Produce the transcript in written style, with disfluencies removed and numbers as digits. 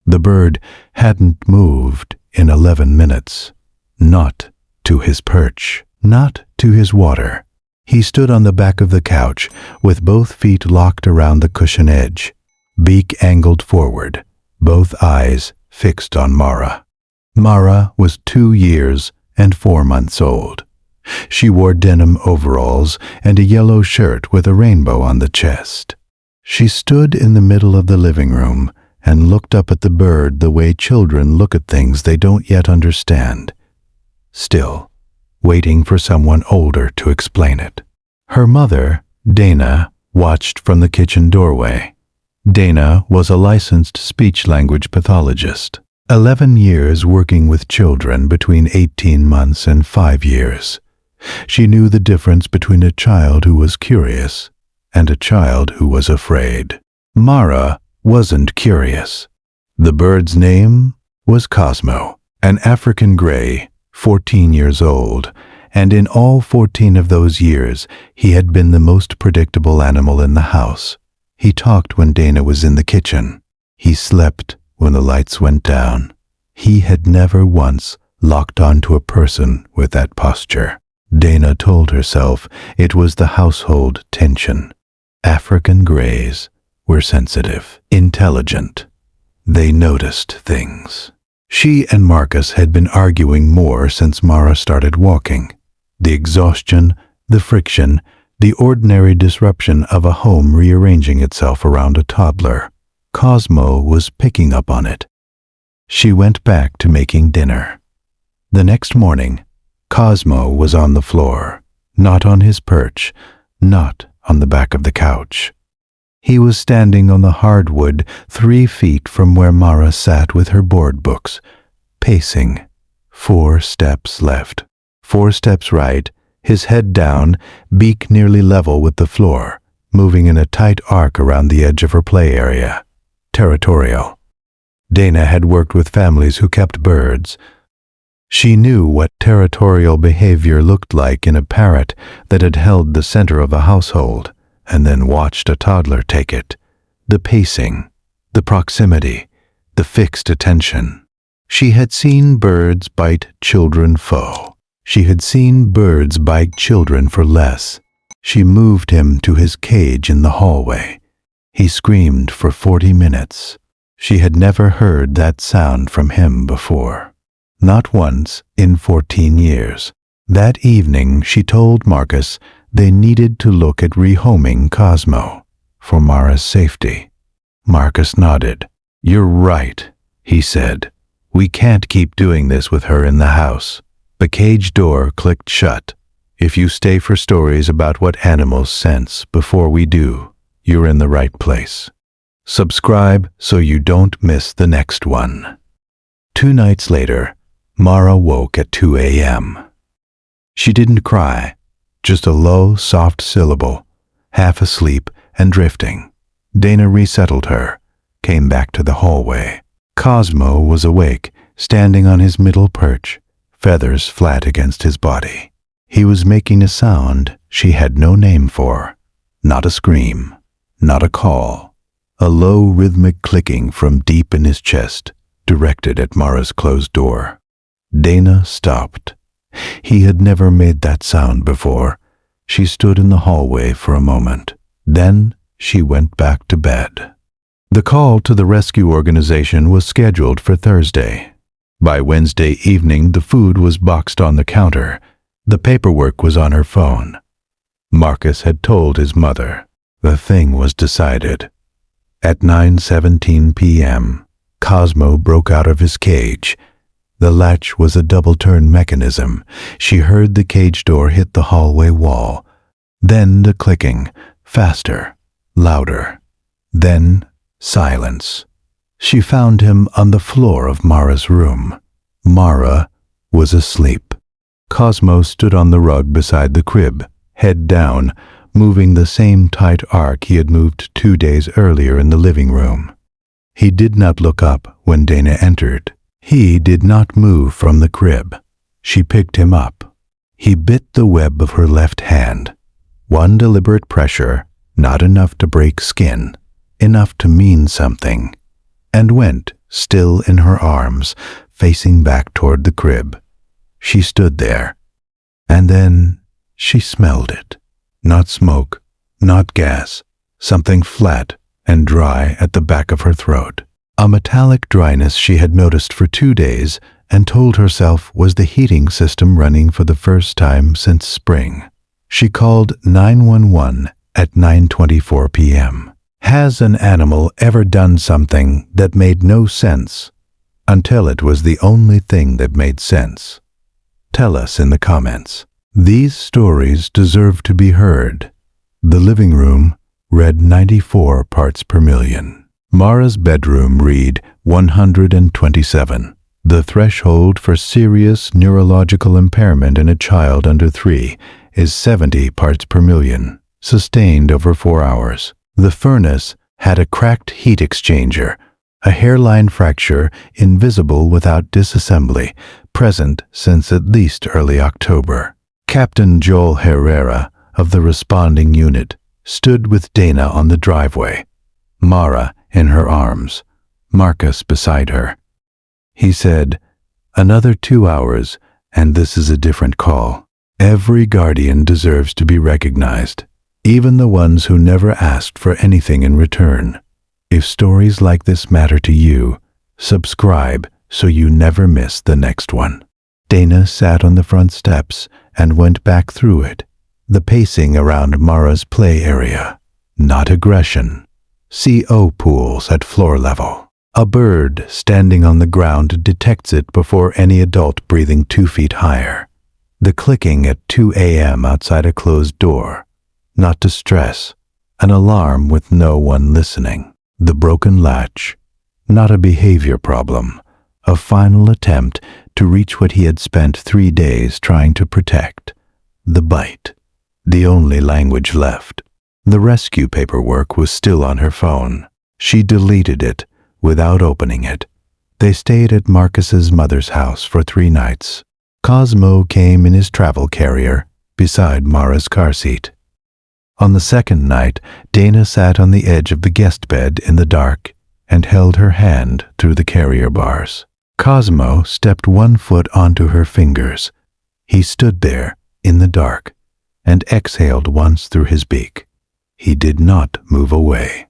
The bird hadn't moved in 11 minutes. Not to his perch, not to his water. He stood on the back of the couch with both feet locked around the cushion edge, beak angled forward, both eyes fixed on Mara. Mara was 2 years and 4 months old. She wore denim overalls and a yellow shirt with a rainbow on the chest. She stood in the middle of the living room and looked up at the bird the way children look at things they don't yet understand, still waiting for someone older to explain it. Her mother, Dana, watched from the kitchen doorway. Dana was a licensed speech-language pathologist, 11 years working with children between 18 months and 5 years. She knew the difference between a child who was curious and a child who was afraid. Mara wasn't curious. The bird's name was Cosmo, an African gray, 14 years old, and in all 14 of those years he had been the most predictable animal in the house. He talked when Dana was in the kitchen. He slept when the lights went down. He had never once locked onto a person with that posture. Dana told herself it was the household tension. African grays were sensitive, intelligent. They noticed things. She and Marcus had been arguing more since Mara started walking. The exhaustion, the friction, the ordinary disruption of a home rearranging itself around a toddler. Cosmo was picking up on it. She went back to making dinner. The next morning, Cosmo was on the floor, not on his perch, not on the back of the couch. He was standing on the hardwood 3 feet from where Mara sat with her board books, pacing. 4 steps left, 4 steps right, his head down, beak nearly level with the floor, moving in a tight arc around the edge of her play area. Territorial. Dana had worked with families who kept birds. She knew what territorial behavior looked like in a parrot that had held the center of a household and then watched a toddler take it. The pacing, the proximity, the fixed attention. She had seen birds bite children foe. She had seen birds bite children for less. She moved him to his cage in the hallway. He screamed for 40 minutes. She had never heard that sound from him before. Not once in 14 years. That evening she told Marcus they needed to look at rehoming Cosmo for Mara's safety. Marcus nodded. "You're right," he said. "We can't keep doing this with her in the house." The cage door clicked shut. "If you stay for stories about what animals sense before we do, you're in the right place. Subscribe so you don't miss the next one." 2 nights later, Mara woke at 2 a.m. She didn't cry, just a low, soft syllable, half asleep and drifting. Dana resettled her, came back to the hallway. Cosmo was awake, standing on his middle perch, feathers flat against his body. He was making a sound she had no name for. Not a scream, not a call. A low rhythmic clicking from deep in his chest, directed at Mara's closed door. Dana stopped. He had never made that sound before. She stood in the hallway for a moment. Then she went back to bed. The call to the rescue organization was scheduled for Thursday. By Wednesday evening, the food was boxed on the counter. The paperwork was on her phone. Marcus had told his mother. The thing was decided. At 9:17 p.m., Cosmo broke out of his cage. The latch was a double-turn mechanism. She heard the cage door hit the hallway wall. Then the clicking, faster, louder. Then silence. She found him on the floor of Mara's room. Mara was asleep. Cosmo stood on the rug beside the crib, head down, moving the same tight arc he had moved 2 days earlier in the living room. He did not look up when Dana entered. He did not move from the crib. She picked him up. He bit the web of her left hand. One deliberate pressure, not enough to break skin, enough to mean something, and went still in her arms, facing back toward the crib. She stood there, and then she smelled it. Not smoke, not gas, something flat and dry at the back of her throat. A metallic dryness she had noticed for 2 days and told herself was the heating system running for the first time since spring. She called 911 at 9:24 p.m. Has an animal ever done something that made no sense until it was the only thing that made sense? Tell us in the comments. These stories deserve to be heard. The living room read 94 parts per million. Mara's bedroom read 127. The threshold for serious neurological impairment in a child under 3 is 70 parts per million, sustained over 4 hours. The furnace had a cracked heat exchanger, a hairline fracture invisible without disassembly, present since at least early October. Captain Joel Herrera of the responding unit stood with Dana on the driveway, Mara in her arms, Marcus beside her. He said, "Another 2 hours, and this is a different call. Every guardian deserves to be recognized, even the ones who never asked for anything in return. If stories like this matter to you, subscribe so you never miss the next one." Dana sat on the front steps and went back through it, the pacing around Mara's play area. Not aggression. CO pools at floor level. A bird standing on the ground detects it before any adult breathing 2 feet higher. The clicking at 2 a.m. outside a closed door. Not distress. An alarm with no one listening. The broken latch. Not a behavior problem. A final attempt to reach what he had spent 3 days trying to protect. The bite. The only language left. The rescue paperwork was still on her phone. She deleted it without opening it. They stayed at Marcus's mother's house for 3 nights. Cosmo came in his travel carrier beside Mara's car seat. On the second night, Dana sat on the edge of the guest bed in the dark and held her hand through the carrier bars. Cosmo stepped 1 foot onto her fingers. He stood there in the dark and exhaled once through his beak. He did not move away.